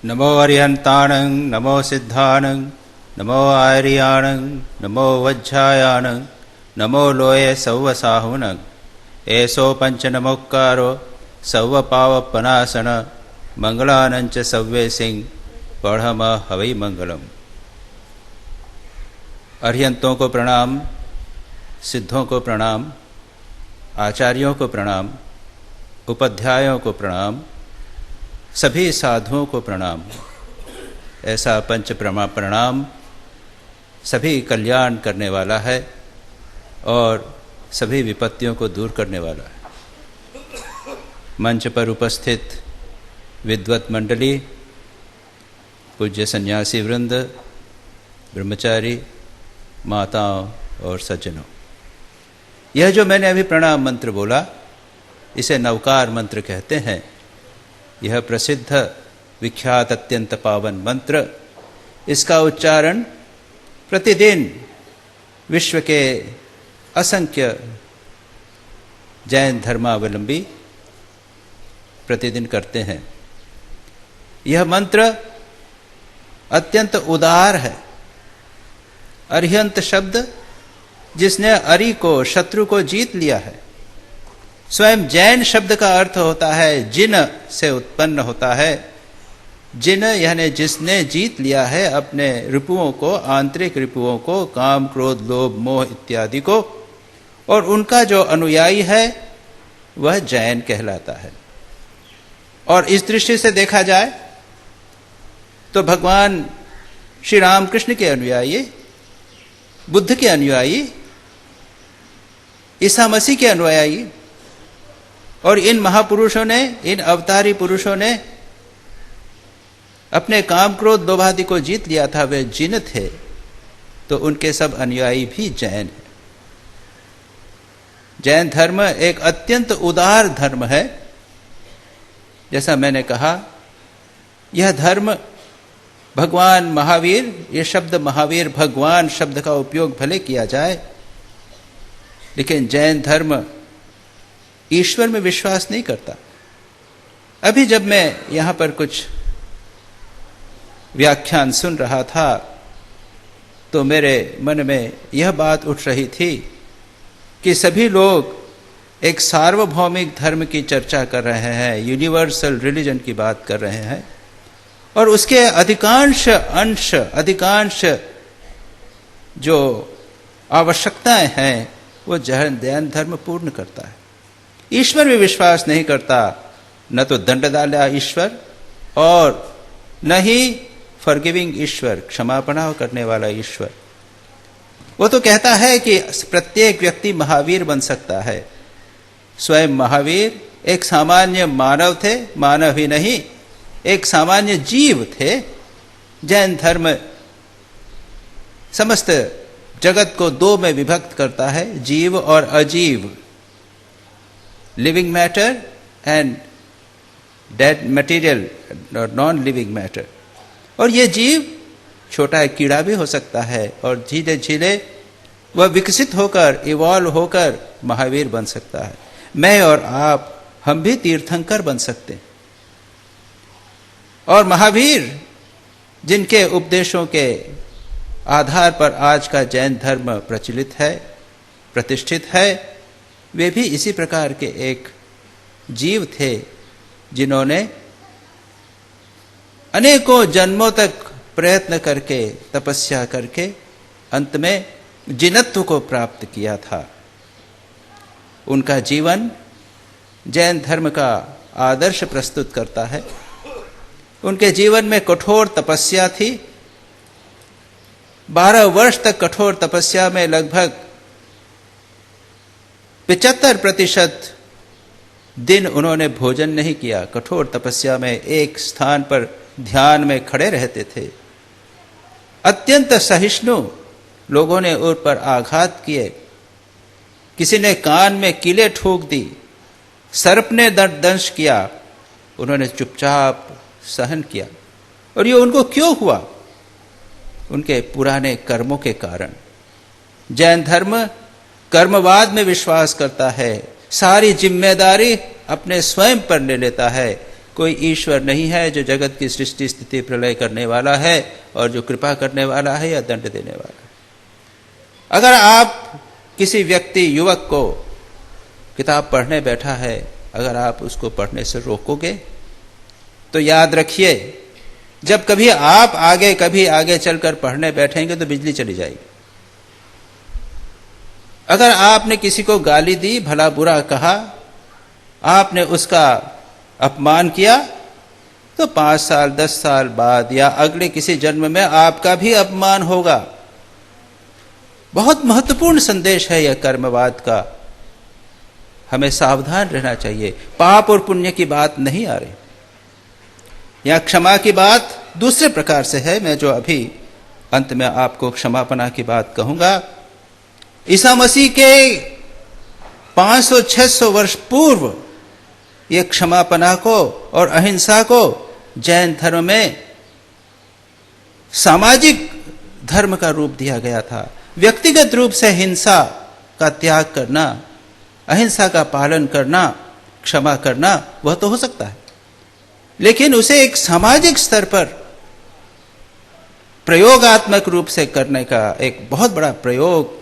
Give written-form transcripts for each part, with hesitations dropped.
नमो अरिहन्ताणं नमो सिद्धाणं नमो आर्याणं नमो वज्झायाणं नमो लोये सौवसाहुनं एसो पंचनमोक्कारो सौवपावपनासन मंगलानंच सव्वे सिंह पढ़म हवै मंगलम। अरिहंतों को प्रणाम, सिद्धों को प्रणाम, आचार्यों को प्रणाम, उपाध्यायों को प्रणाम, सभी साधुओं को प्रणाम। ऐसा पंच प्रणाम सभी कल्याण करने वाला है और सभी विपत्तियों को दूर करने वाला है। मंच पर उपस्थित विद्वत मंडली, पूज्य सन्यासी वृंद, ब्रह्मचारी, माताओं और सज्जनों, यह जो मैंने अभी प्रणाम मंत्र बोला इसे नवकार मंत्र कहते हैं। यह प्रसिद्ध विख्यात अत्यंत पावन मंत्र, इसका उच्चारण प्रतिदिन विश्व के असंख्य जैन धर्मावलंबी प्रतिदिन करते हैं। यह मंत्र अत्यंत उदार है। अरिहंत शब्द जिसने अरि को, शत्रु को जीत लिया है। स्वयं जैन शब्द का अर्थ होता है जिन से उत्पन्न होता है। जिन यानी जिसने जीत लिया है अपने रिपुओं को, आंतरिक रिपुओं को, काम क्रोध लोभ मोह इत्यादि को, और उनका जो अनुयायी है वह जैन कहलाता है। और इस दृष्टि से देखा जाए तो भगवान श्री रामकृष्ण के अनुयायी, बुद्ध के अनुयायी, ईसा मसीह के अनुयायी और इन महापुरुषों ने, इन अवतारी पुरुषों ने अपने काम क्रोध लोभादि को जीत लिया था, वे जिन थे, तो उनके सब अनुयायी भी जैन हैं। जैन धर्म एक अत्यंत उदार धर्म है। जैसा मैंने कहा, यह धर्म भगवान महावीर, ये शब्द महावीर भगवान शब्द का उपयोग भले किया जाए, लेकिन जैन धर्म ईश्वर में विश्वास नहीं करता। अभी जब मैं यहां पर कुछ व्याख्यान सुन रहा था तो मेरे मन में यह बात उठ रही थी कि सभी लोग एक सार्वभौमिक धर्म की चर्चा कर रहे हैं, यूनिवर्सल रिलीजन की बात कर रहे हैं, और उसके अधिकांश जो आवश्यकताएं हैं वो जैन धर्म पूर्ण करता है। ईश्वर में विश्वास नहीं करता, न तो दंडदाता ईश्वर और न ही फॉरगिविंग ईश्वर, क्षमापना करने वाला ईश्वर। वो तो कहता है कि प्रत्येक व्यक्ति महावीर बन सकता है। स्वयं महावीर एक सामान्य मानव थे, मानव ही नहीं, एक सामान्य जीव थे। जैन धर्म समस्त जगत को दो में विभक्त करता है, जीव और अजीव, living matter and dead material, non living matter. और ये जीव छोटा कीड़ा भी हो सकता है और धीरे धीरे वह विकसित होकर, इवॉल्व होकर महावीर बन सकता है। मैं और आप, हम भी तीर्थंकर बन सकते हैं। और महावीर जिनके उपदेशों के आधार पर आज का जैन धर्म प्रचलित है, प्रतिष्ठित है, वे भी इसी प्रकार के एक जीव थे जिन्होंने अनेकों जन्मों तक प्रयत्न करके, तपस्या करके अंत में जिनत्व को प्राप्त किया था। उनका जीवन जैन धर्म का आदर्श प्रस्तुत करता है। उनके जीवन में कठोर तपस्या थी। 12 वर्ष तक कठोर तपस्या में लगभग 75% दिन उन्होंने भोजन नहीं किया। कठोर तपस्या में एक स्थान पर ध्यान में खड़े रहते थे। अत्यंत सहिष्णु लोगों ने उन पर आघात किए, किसी ने कान में कीले ठोक दी, सर्प ने दंश किया, उन्होंने चुपचाप सहन किया। और ये उनको क्यों हुआ? उनके पुराने कर्मों के कारण। जैन धर्म कर्मवाद में विश्वास करता है, सारी जिम्मेदारी अपने स्वयं पर ले लेता है। कोई ईश्वर नहीं है जो जगत की सृष्टि स्थिति प्रलय करने वाला है और जो कृपा करने वाला है या दंड देने वाला है। अगर आप किसी व्यक्ति युवक को किताब पढ़ने बैठा है, अगर आप उसको पढ़ने से रोकोगे तो याद रखिए, जब कभी आप कभी आगे चलकर पढ़ने बैठेंगे तो बिजली चली जाएगी। अगर आपने किसी को गाली दी, भला बुरा कहा, आपने उसका अपमान किया, तो 5 साल 10 साल बाद या अगले किसी जन्म में आपका भी अपमान होगा। बहुत महत्वपूर्ण संदेश है यह कर्मवाद का। हमें सावधान रहना चाहिए। पाप और पुण्य की बात नहीं आ रही, यहां क्षमा की बात दूसरे प्रकार से है। मैं जो अभी अंत में आपको क्षमापना की बात कहूंगा, ईसा मसीह के 500-600 वर्ष पूर्व ये क्षमापना को और अहिंसा को जैन धर्म में सामाजिक धर्म का रूप दिया गया था। व्यक्तिगत रूप से हिंसा का त्याग करना, अहिंसा का पालन करना, क्षमा करना, वह तो हो सकता है, लेकिन उसे एक सामाजिक स्तर पर प्रयोगात्मक रूप से करने का एक बहुत बड़ा प्रयोग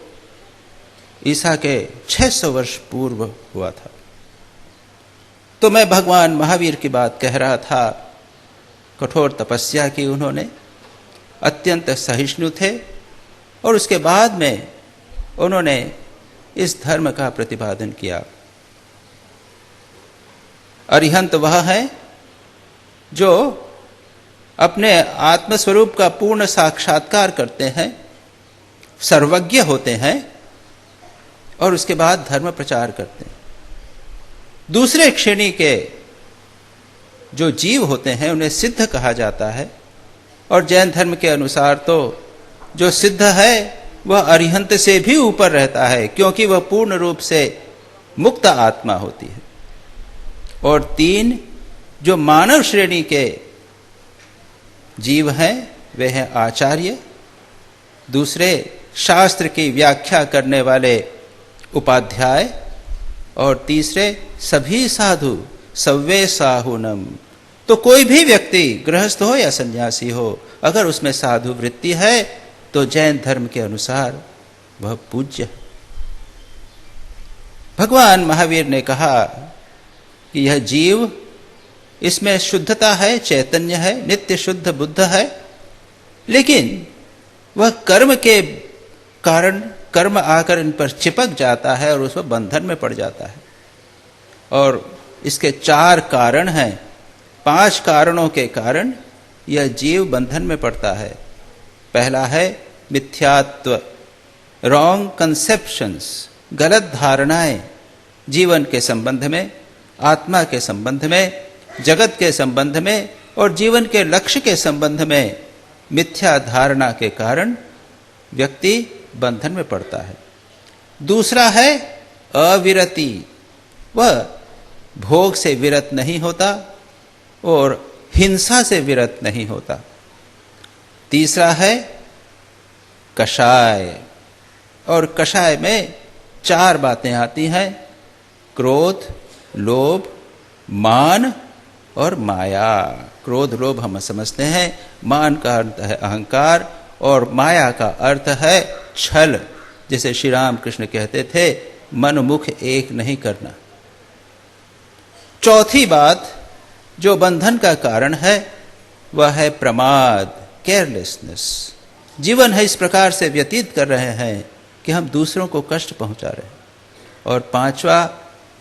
ईसा के 600 वर्ष पूर्व हुआ था। तो मैं भगवान महावीर की बात कह रहा था। कठोर तपस्या की उन्होंने, अत्यंत सहिष्णु थे और उसके बाद में उन्होंने इस धर्म का प्रतिपादन किया। अरिहंत वह है जो अपने आत्मस्वरूप का पूर्ण साक्षात्कार करते हैं, सर्वज्ञ होते हैं और उसके बाद धर्म प्रचार करते हैं। दूसरे श्रेणी के जो जीव होते हैं उन्हें सिद्ध कहा जाता है, और जैन धर्म के अनुसार तो जो सिद्ध है वह अरिहंत से भी ऊपर रहता है, क्योंकि वह पूर्ण रूप से मुक्त आत्मा होती है। और 3 जो मानव श्रेणी के जीव हैं वे हैं आचार्य, दूसरे शास्त्र की व्याख्या करने वाले उपाध्याय, और तीसरे सभी साधु सव्वे साहुनम। तो कोई भी व्यक्ति गृहस्थ हो या सन्यासी हो, अगर उसमें साधु वृत्ति है तो जैन धर्म के अनुसार वह पूज्य है। भगवान महावीर ने कहा कि यह जीव, इसमें शुद्धता है, चैतन्य है, नित्य शुद्ध बुद्ध है, लेकिन वह कर्म के कारण कर्म आकर इन पर चिपक जाता है और उसमें बंधन में पड़ जाता है। और इसके 4 कारण हैं। 5 कारणों के कारण यह जीव बंधन में पड़ता है। पहला है मिथ्यात्व, रॉन्ग कंसेप्शंस, गलत धारणाएं जीवन के संबंध में, आत्मा के संबंध में, जगत के संबंध में और जीवन के लक्ष्य के संबंध में मिथ्या धारणा के कारण व्यक्ति बंधन में पड़ता है। दूसरा है अविरति, वह भोग से विरत नहीं होता और हिंसा से विरत नहीं होता। तीसरा है कषाय, और कषाय में 4 बातें आती हैं: क्रोध, लोभ, मान और माया। क्रोध लोभ हम समझते हैं, मान का अर्थ है अहंकार और माया का अर्थ है छल। जैसे श्री राम कृष्ण कहते थे, मन मुख एक नहीं करना। चौथी बात जो बंधन का कारण है वह है प्रमाद, केयरलेसनेस। जीवन है इस प्रकार से व्यतीत कर रहे हैं कि हम दूसरों को कष्ट पहुंचा रहे हैं। और 5वां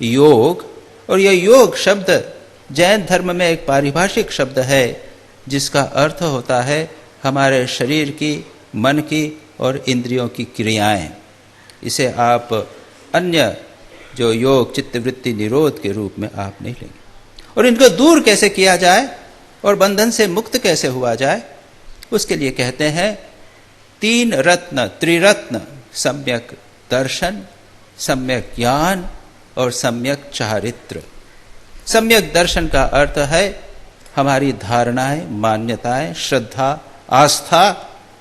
योग, और यह योग शब्द जैन धर्म में एक पारिभाषिक शब्द है जिसका अर्थ होता है हमारे शरीर की, मन की और इंद्रियों की क्रियाएं। इसे आप अन्य जो योग चित्तवृत्ति निरोध के रूप में आप नहीं लेंगे। और इनको दूर कैसे किया जाए और बंधन से मुक्त कैसे हुआ जाए, उसके लिए कहते हैं 3 रत्न, त्रिरत्न: सम्यक दर्शन, सम्यक ज्ञान और सम्यक चारित्र। सम्यक दर्शन का अर्थ है हमारी धारणाएं, मान्यताएं, श्रद्धा, आस्था,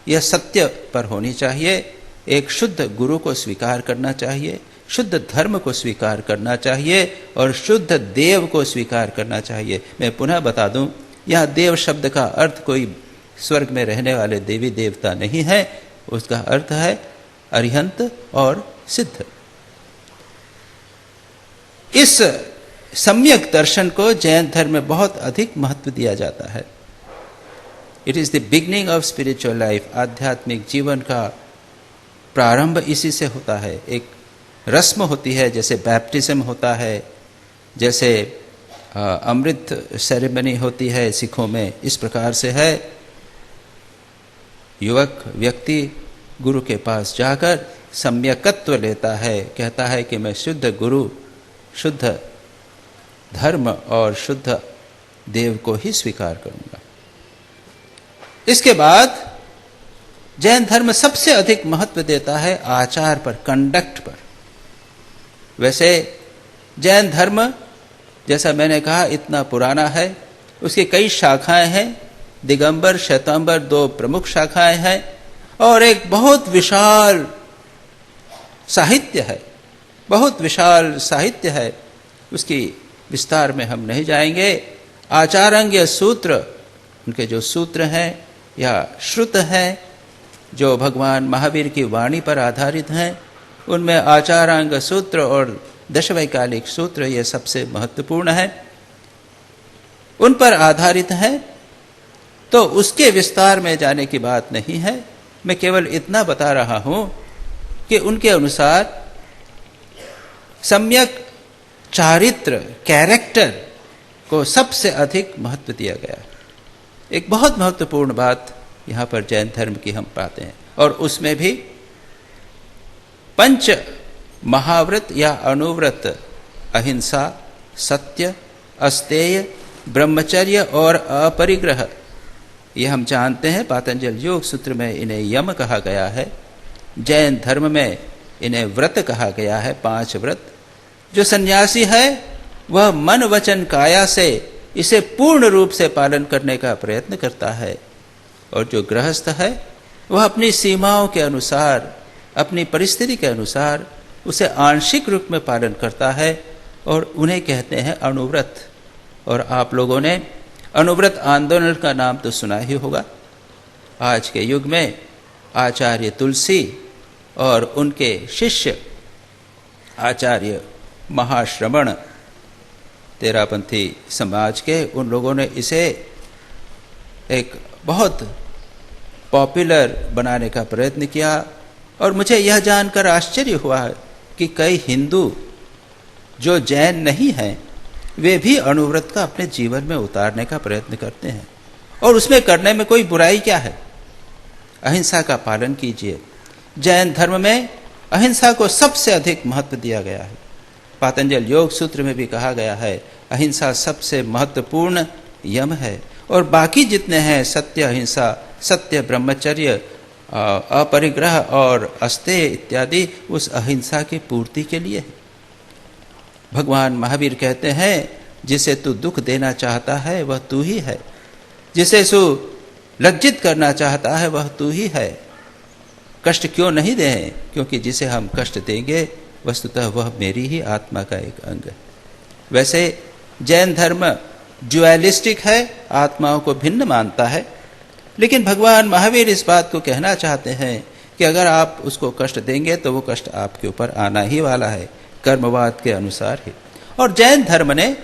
यह सत्य पर होनी चाहिए। एक शुद्ध गुरु को स्वीकार करना चाहिए, शुद्ध धर्म को स्वीकार करना चाहिए और शुद्ध देव को स्वीकार करना चाहिए। मैं पुनः बता दूं, यहाँ देव शब्द का अर्थ कोई स्वर्ग में रहने वाले देवी देवता नहीं है, उसका अर्थ है अरिहंत और सिद्ध। इस सम्यक दर्शन को जैन धर्म में बहुत अधिक महत्व दिया जाता है। It is the beginning of spiritual life. आध्यात्मिक जीवन का प्रारंभ इसी से होता है। एक रस्म होती है, जैसे बैप्टिज्म होता है, जैसे अमृत सेरेमनी होती है सिखों में, इस प्रकार से है। युवक व्यक्ति गुरु के पास जाकर सम्यकत्व लेता है, कहता है कि मैं शुद्ध गुरु, शुद्ध धर्म और शुद्ध देव को ही स्वीकार करूंगा। इसके बाद जैन धर्म सबसे अधिक महत्व देता है आचार पर, कंडक्ट पर। वैसे जैन धर्म, जैसा मैंने कहा, इतना पुराना है, उसकी कई शाखाएं हैं। दिगंबर, श्वेतांबर 2 प्रमुख शाखाएं हैं और एक बहुत विशाल साहित्य है, बहुत विशाल साहित्य है। उसकी विस्तार में हम नहीं जाएंगे। आचारांग्य सूत्र, उनके जो सूत्र हैं या श्रुत हैं, जो भगवान महावीर की वाणी पर आधारित हैं, उनमें आचारांग सूत्र और दशवैकालिक सूत्र ये सबसे महत्वपूर्ण है, उन पर आधारित है। तो उसके विस्तार में जाने की बात नहीं है। मैं केवल इतना बता रहा हूं कि उनके अनुसार सम्यक चारित्र, कैरेक्टर को सबसे अधिक महत्व दिया गया। एक बहुत महत्वपूर्ण बात यहाँ पर जैन धर्म की हम पाते हैं, और उसमें भी 5 महाव्रत या अनुव्रत, अहिंसा, सत्य, अस्तेय, ब्रह्मचर्य और अपरिग्रह, ये हम जानते हैं। पातंजल योग सूत्र में इन्हें यम कहा गया है। जैन धर्म में इन्हें व्रत कहा गया है, 5 व्रत। जो सन्यासी है वह मन वचन काया से इसे पूर्ण रूप से पालन करने का प्रयत्न करता है, और जो गृहस्थ है वह अपनी सीमाओं के अनुसार, अपनी परिस्थिति के अनुसार उसे आंशिक रूप में पालन करता है, और उन्हें कहते हैं अनुव्रत। और आप लोगों ने अनुव्रत आंदोलन का नाम तो सुना ही होगा। आज के युग में आचार्य तुलसी और उनके शिष्य आचार्य महाश्रवण, तेरापंथी समाज के, उन लोगों ने इसे एक बहुत पॉपुलर बनाने का प्रयत्न किया। और मुझे यह जानकर आश्चर्य हुआ है कि कई हिंदू जो जैन नहीं हैं, वे भी अनुव्रत का अपने जीवन में उतारने का प्रयत्न करते हैं। और उसमें करने में कोई बुराई क्या है? अहिंसा का पालन कीजिए। जैन धर्म में अहिंसा को सबसे अधिक महत्व दिया गया है। पातंजल योग सूत्र में भी कहा गया है अहिंसा सबसे महत्वपूर्ण यम है, और बाकी जितने हैं, सत्य अहिंसा, सत्य ब्रह्मचर्य, अपरिग्रह और अस्तेय इत्यादि, उस अहिंसा की पूर्ति के लिए है। भगवान महावीर कहते हैं जिसे तू दुख देना चाहता है वह तू ही है, जिसे तू लज्जित करना चाहता है वह तू ही है। कष्ट क्यों नहीं दें? क्योंकि जिसे हम कष्ट देंगे वस्तुतः वह मेरी ही आत्मा का एक अंग है। वैसे जैन धर्म ड्युअलिस्टिक है, आत्माओं को भिन्न मानता है, लेकिन भगवान महावीर इस बात को कहना चाहते हैं कि अगर आप उसको कष्ट देंगे तो वो कष्ट आपके ऊपर आना ही वाला है, कर्मवाद के अनुसार ही। और जैन धर्म ने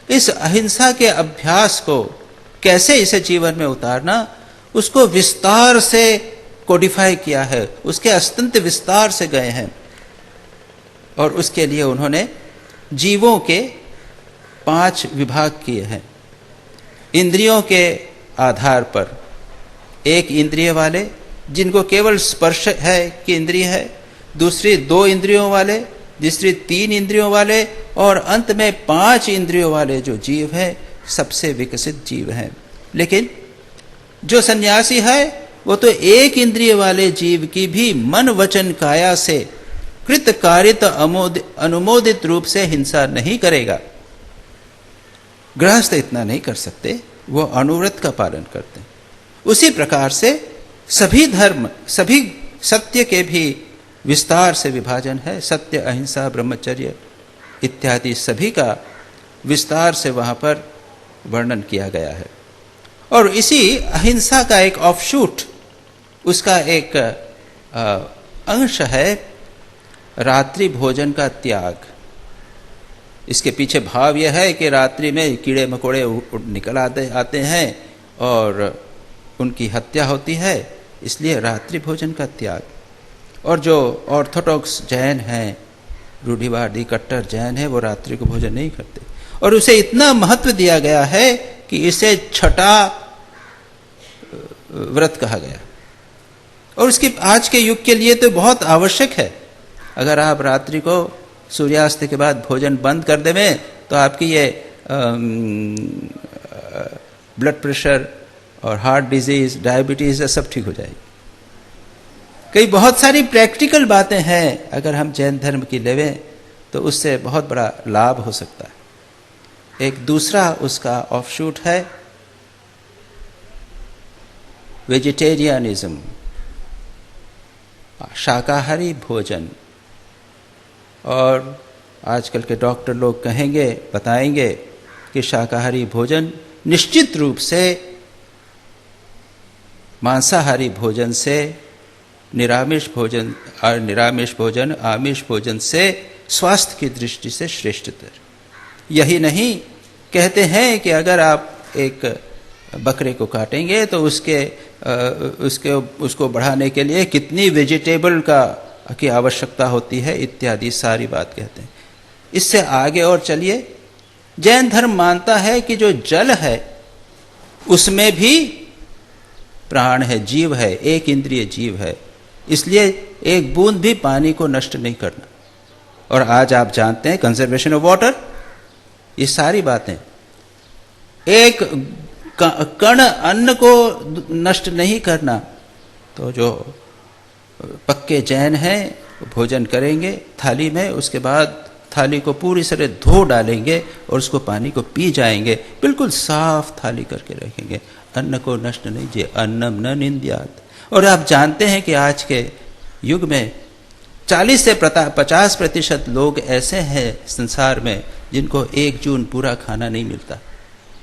इस अहिंसा के अभ्यास को कैसे इसे जीवन में उतारना, उसको विस्तार से कोडिफाई किया है, उसके अत्यंत विस्तार से गए हैं। और उसके लिए उन्होंने जीवों के 5 विभाग किए हैं। इंद्रियों के आधार पर, एक इंद्रिय वाले जिनको केवल स्पर्श है कि इंद्रिय है, दूसरी 2 इंद्रियों वाले, तीसरी 3 इंद्रियों वाले, और अंत में 5 इंद्रियों वाले जो जीव हैं, सबसे विकसित जीव हैं। लेकिन जो सन्यासी है वो तो एक इंद्रिय वाले जीव की भी मन वचन काया से कृत कारित अनुमोदित रूप से हिंसा नहीं करेगा। गृहस्थ इतना नहीं कर सकते, वो अनुव्रत का पालन करते हैं। उसी प्रकार से सभी धर्म, सभी सत्य के भी विस्तार से विभाजन है। सत्य, अहिंसा, ब्रह्मचर्य इत्यादि सभी का विस्तार से वहाँ पर वर्णन किया गया है। और इसी अहिंसा का एक ऑफशूट, उसका एक अंश है रात्रि भोजन का त्याग। इसके पीछे भाव यह है कि रात्रि में कीड़े मकोड़े निकल आते हैं और उनकी हत्या होती है, इसलिए रात्रि भोजन का त्याग। और जो ऑर्थोडॉक्स जैन हैं, रूढ़िवादी कट्टर जैन है, वो रात्रि को भोजन नहीं करते और उसे इतना महत्व दिया गया है कि इसे छठा व्रत कहा गया। और उसकी आज के युग के लिए तो बहुत आवश्यक है। अगर आप रात्रि को सूर्यास्त के बाद भोजन बंद कर देवें तो आपकी ये ब्लड प्रेशर और हार्ट डिजीज, डायबिटीज सब ठीक हो जाएगी। कई बहुत सारी प्रैक्टिकल बातें हैं, अगर हम जैन धर्म की लेवें तो उससे बहुत बड़ा लाभ हो सकता है। एक दूसरा उसका ऑफशूट है वेजिटेरियनिज्म, शाकाहारी भोजन। और आजकल के डॉक्टर लोग कहेंगे, बताएंगे कि शाकाहारी भोजन निश्चित रूप से मांसाहारी भोजन से, निरामिष भोजन आमिष भोजन से स्वास्थ्य की दृष्टि से श्रेष्ठतर। यही नहीं, कहते हैं कि अगर आप एक बकरे को काटेंगे तो उसको बढ़ाने के लिए कितनी वेजिटेबल की आवश्यकता होती है, इत्यादि सारी बात कहते हैं। इससे आगे और चलिए, जैन धर्म मानता है कि जो जल है उसमें भी प्राण है, जीव है, एक इंद्रिय जीव है, इसलिए एक बूंद भी पानी को नष्ट नहीं करना। और आज आप जानते हैं कंजर्वेशन ऑफ वाटर, ये सारी बातें। एक कण अन्न को नष्ट नहीं करना। तो जो पक्के जैन हैं भोजन करेंगे थाली में, उसके बाद थाली को पूरी तरह धो डालेंगे और उसको पानी को पी जाएंगे, बिल्कुल साफ थाली करके रखेंगे। अन्न को नष्ट नहीं किए, अन्नम न निंद्यात। और आप जानते हैं कि आज के युग में 40 से 50% लोग ऐसे हैं संसार में जिनको 1 जून पूरा खाना नहीं मिलता।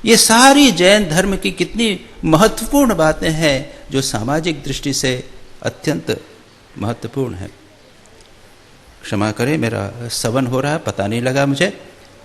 ये सारी जैन धर्म की कितनी महत्वपूर्ण बातें हैं जो सामाजिक दृष्टि से अत्यंत महत्वपूर्ण है। क्षमा करें, मेरा सवन हो रहा है, पता नहीं लगा मुझे।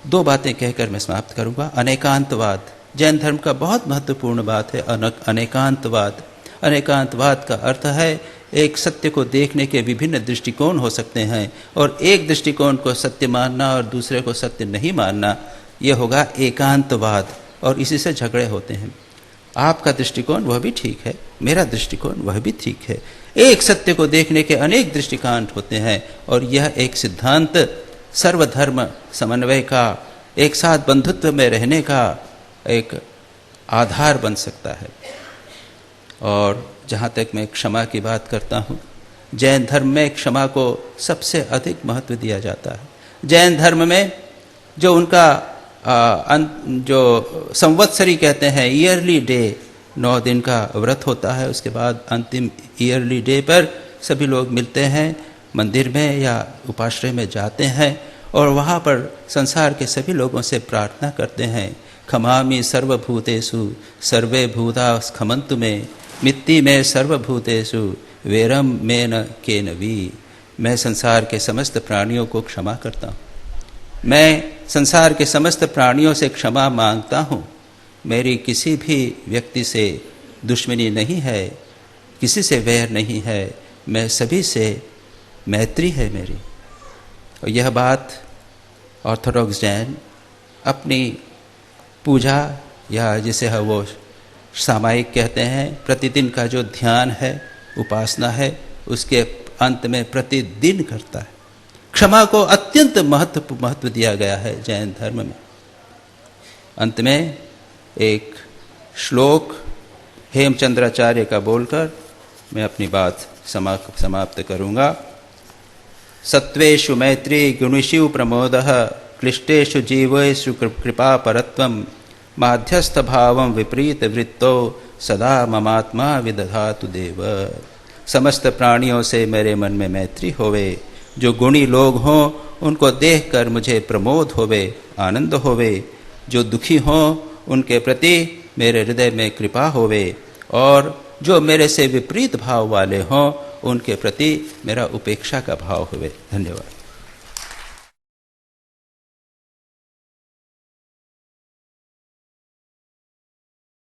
2 बातें कहकर मैं समाप्त करूंगा। अनेकांतवाद जैन धर्म का बहुत महत्वपूर्ण बात है। अनेकांतवाद, अनेकांतवाद का अर्थ है एक सत्य को देखने के विभिन्न दृष्टिकोण हो सकते हैं और एक दृष्टिकोण को सत्य मानना और दूसरे को सत्य नहीं मानना, यह होगा एकांतवाद। और इसी से झगड़े होते हैं। आपका दृष्टिकोण वह भी ठीक है, मेरा दृष्टिकोण वह भी ठीक है। एक सत्य को देखने के अनेक दृष्टिकोण होते हैं और यह एक सिद्धांत सर्वधर्म समन्वय का, एक साथ बंधुत्व में रहने का एक आधार बन सकता है। और जहाँ तक मैं क्षमा की बात करता हूँ, जैन धर्म में क्षमा को सबसे अधिक महत्व दिया जाता है। जैन धर्म में जो उनका जो संवत्सरी कहते हैं, ईयरली डे, 9 दिन का व्रत होता है। उसके बाद अंतिम ईयरली डे पर सभी लोग मिलते हैं, मंदिर में या उपाश्रय में जाते हैं और वहाँ पर संसार के सभी लोगों से प्रार्थना करते हैं, खमामि सर्वभूतेषु सर्वे भूता खमन्तु मे, मित्ति में सर्वभूतेषु वेरम मेन केन वी। मैं संसार के समस्त प्राणियों को क्षमा करता हूँ, मैं संसार के समस्त प्राणियों से क्षमा मांगता हूँ। मेरी किसी भी व्यक्ति से दुश्मनी नहीं है, किसी से वैर नहीं है, मैं सभी से मैत्री है मेरी। और यह बात ऑर्थोडॉक्स जैन अपनी पूजा या जिसे है वो सामायिक कहते हैं, प्रतिदिन का जो ध्यान है, उपासना है, उसके अंत में प्रतिदिन करता है। क्षमा को अत्यंत महत्व दिया गया है जैन धर्म में। अंत में एक श्लोक हेमचंद्राचार्य का बोलकर मैं अपनी बात समाप्त करूंगा। सत्वेषु मैत्री गुणेषु प्रमोदः क्लिष्टेषु जीवेषु कृपा परत्वं माध्यस्थ भावं विपरीत वृत्तो सदा ममात्मा विदधातु देव। समस्त प्राणियों से मेरे मन में मैत्री होवे, जो गुणी लोग हों उनको देखकर मुझे प्रमोद होवे, आनंद होवे, जो दुखी हों उनके प्रति मेरे हृदय में कृपा होवे, और जो मेरे से विपरीत भाव वाले हों उनके प्रति मेरा उपेक्षा का भाव होवे। धन्यवाद।